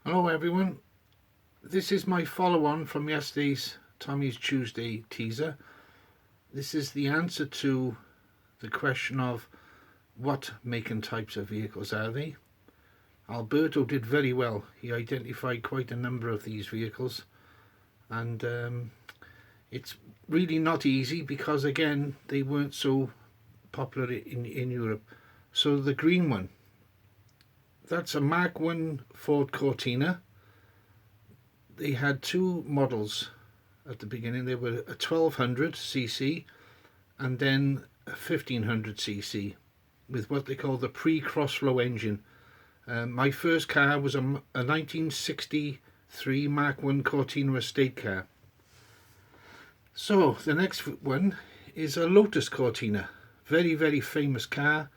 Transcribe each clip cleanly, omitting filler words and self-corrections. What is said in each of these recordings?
Hello everyone, this is my follow-on from yesterday's Tommy's Tuesday teaser. This is the answer to the question of what make and types of vehicles are they. Alberto did very well. He identified quite a number of these vehicles, and it's really not easy because again they weren't so popular in Europe. So the green one, that's a Mark 1 Ford Cortina. They had two models at the beginning. They were a 1200cc and then a 1500cc with what they call the pre-crossflow engine. My first car was a 1963 Mark 1 Cortina estate car. So the next one is a Lotus Cortina. Very, very famous car.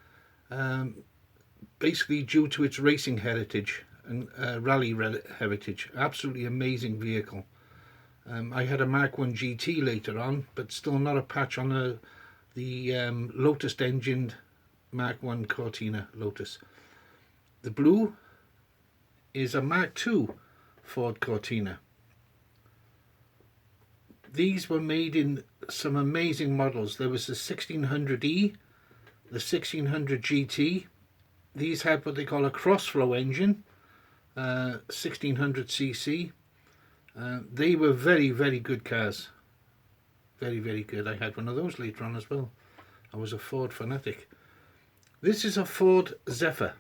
Basically due to its racing heritage and rally heritage. Absolutely amazing vehicle. I had a Mark 1 GT later on, but still not a patch on the Lotus engined Mark 1 Cortina Lotus. The blue is a Mark 2 Ford Cortina. These were made in some amazing models. There was the 1600E, the 1600 GT. These had what they call a crossflow engine, 1600cc. They were very, very good cars. Very, very good. I had one of those later on as well. I was a Ford fanatic. This is a Ford Zephyr.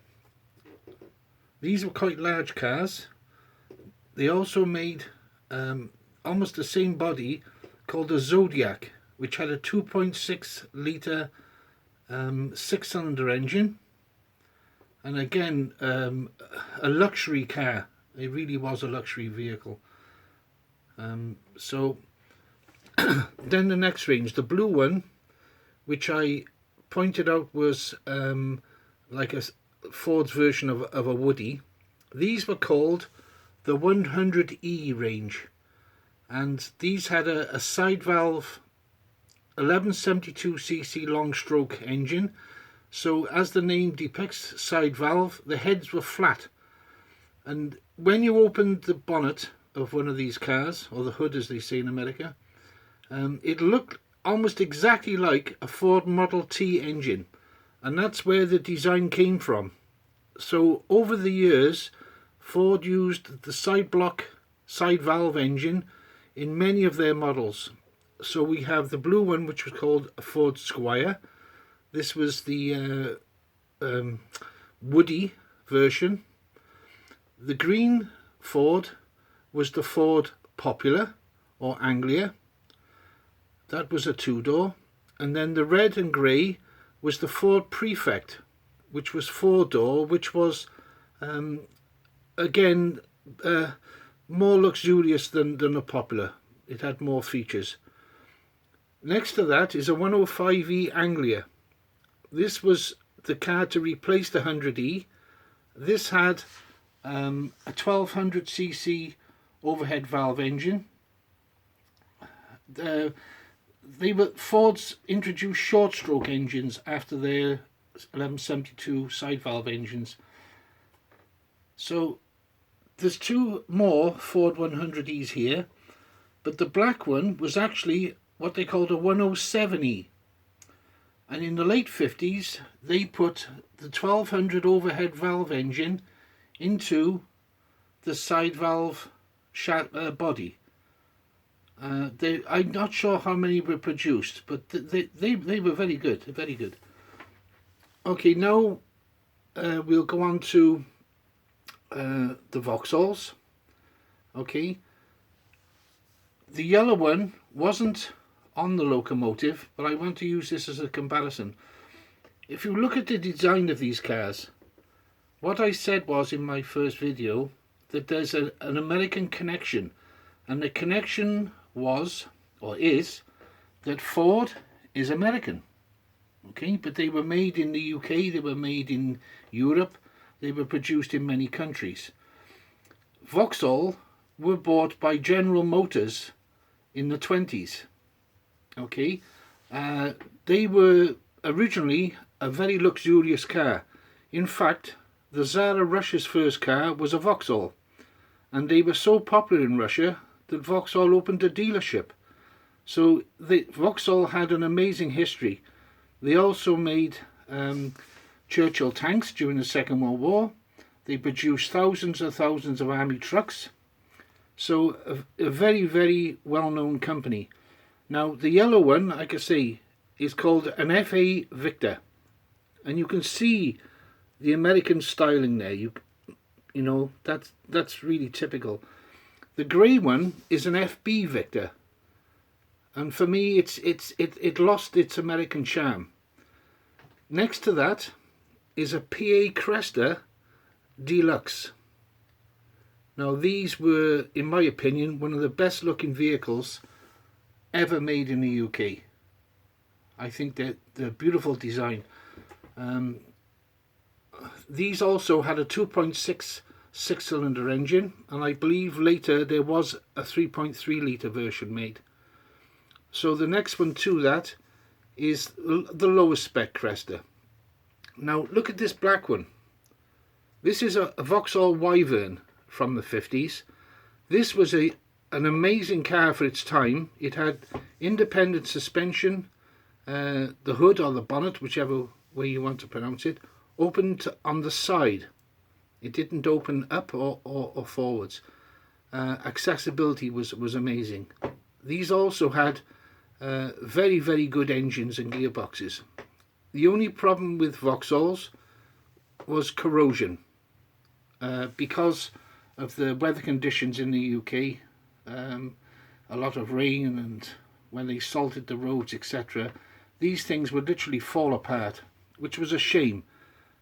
These were quite large cars. They also made almost the same body called a Zodiac, which had a 2.6 litre 6-cylinder engine. And again, a luxury car. It really was a luxury vehicle. So then the next range, the blue one, which I pointed out was like a Ford's version of a Woody. These were called the 100E range, and these had a side valve 1172cc long stroke engine. So as the name depicts, side valve, the heads were flat, and when you opened the bonnet of one of these cars, or the hood as they say in America, it looked almost exactly like a Ford Model T engine, and that's where the design came from. So over the years, Ford used the side block side valve engine in many of their models. So we have the blue one, which was called a Ford Squire. This was the Woody version. The green Ford was the Ford Popular or Anglia. That was a two-door. And then the red and grey was the Ford Prefect, which was four-door, which was again more luxurious than a Popular. It had more features. Next to that is a 105E Anglia. This was the car to replace the 100E. This had a 1200cc overhead valve engine. Ford's introduced short stroke engines after their 1172 side valve engines. So there's two more Ford 100Es here, but the black one was actually what they called a 107E. And in the late 50s, they put the 1200 overhead valve engine into the side valve body. I'm not sure how many were produced, but they were very good, very good. Okay, now we'll go on to the Vauxhalls. Okay, the yellow one wasn't on the locomotive, but I want to use this as a comparison. If you look at the design of these cars, what I said was in my first video that there's an American connection, and the connection was, or is, that Ford is American. Okay, but they were made in the UK, they were made in Europe, they were produced in many countries. Vauxhall were bought by General Motors in the 20s. Okay, they were originally a very luxurious car. In fact, the Tsar of Russia's first car was a Vauxhall. and they were so popular in Russia that Vauxhall opened a dealership. So Vauxhall had an amazing history. They also made Churchill tanks during the Second World War. They produced thousands and thousands of army trucks. So a very, very well-known company. Now the yellow one, like I say, is called an FA Victor, and you can see the American styling there. You know that's really typical. The grey one is an FB Victor, and for me it lost its American charm. Next to that is a PA Cresta Deluxe. Now these were, in my opinion, one of the best looking vehicles ever made in the UK. I think that they're beautiful design. These also had a 2.6 six-cylinder engine, and I believe later there was a 3.3 litre version made. So the next one to that is the lowest spec Cresta. Now look at this black one. This is a Vauxhall Wyvern from the 50s. This was an amazing car for its time. It had independent suspension, the hood or the bonnet, whichever way you want to pronounce it, opened on the side. It didn't open up or forwards. Accessibility was amazing. These also had very, very good engines and gearboxes. The only problem with Vauxhalls was corrosion. Because of the weather conditions in the UK, a lot of rain, and when they salted the roads, etc., these things would literally fall apart, which was a shame.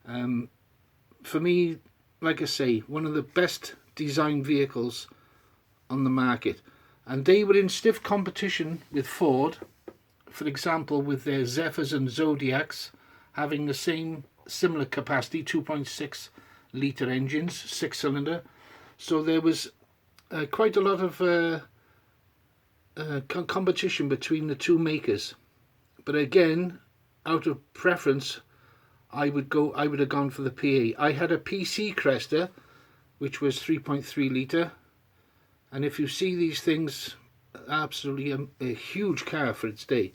For me, like I say, one of the best designed vehicles on the market, and they were in stiff competition with Ford, for example with their Zephyrs and Zodiacs having the same similar capacity, 2.6 litre engines, 6-cylinder. So there was quite a lot of competition between the two makers. But again, out of preference, I would have gone for the PA. I had a PC Cresta, which was 3.3 litre, and if you see these things, absolutely a huge car for its day.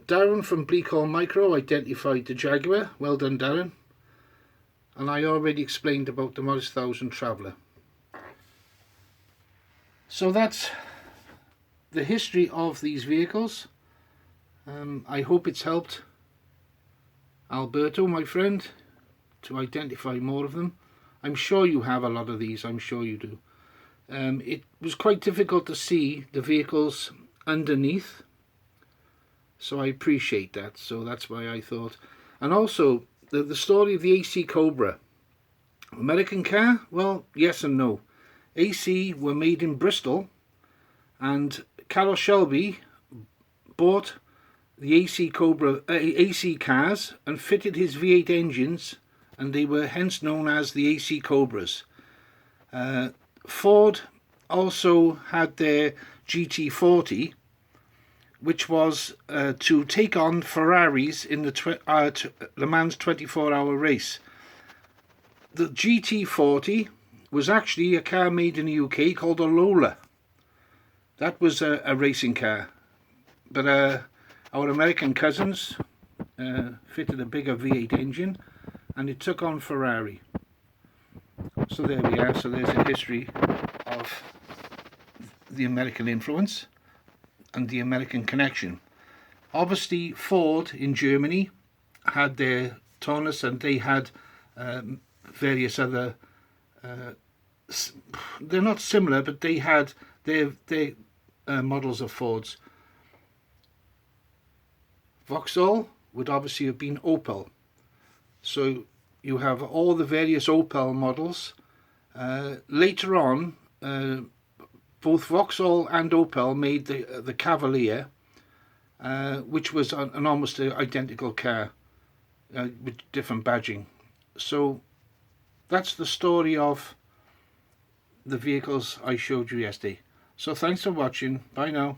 Darren from Bleakhall Micro identified the Jaguar. Well done, Darren. And I already explained about the Morris 1000 Traveller. So that's the history of these vehicles. I hope it's helped Alberto, my friend, to identify more of them. I'm sure you have a lot of these, I'm sure you do. It was quite difficult to see the vehicles underneath, so I appreciate that. So that's why I thought. And also the story of the AC Cobra. American car? Well, yes and no. AC were made in Bristol, and Carroll Shelby bought the AC Cobra AC cars and fitted his V8 engines, and they were hence known as the AC Cobras. Ford also had their GT40, which was to take on Ferraris in the Le Mans 24-hour race. The GT40 was actually a car made in the UK called a Lola. That was a racing car, but our American cousins fitted a bigger V8 engine, and it took on Ferrari. So there we are. So there's a history of the American influence and the American connection. Obviously Ford in Germany had their Taunus, and they had various other they're not similar, but they had their models of Fords. Vauxhall would obviously have been Opel. So you have all the various Opel models. Later on, both Vauxhall and Opel made the Cavalier, which was an almost identical car with different badging. So that's the story of the vehicles I showed you yesterday. So thanks for watching. Bye now.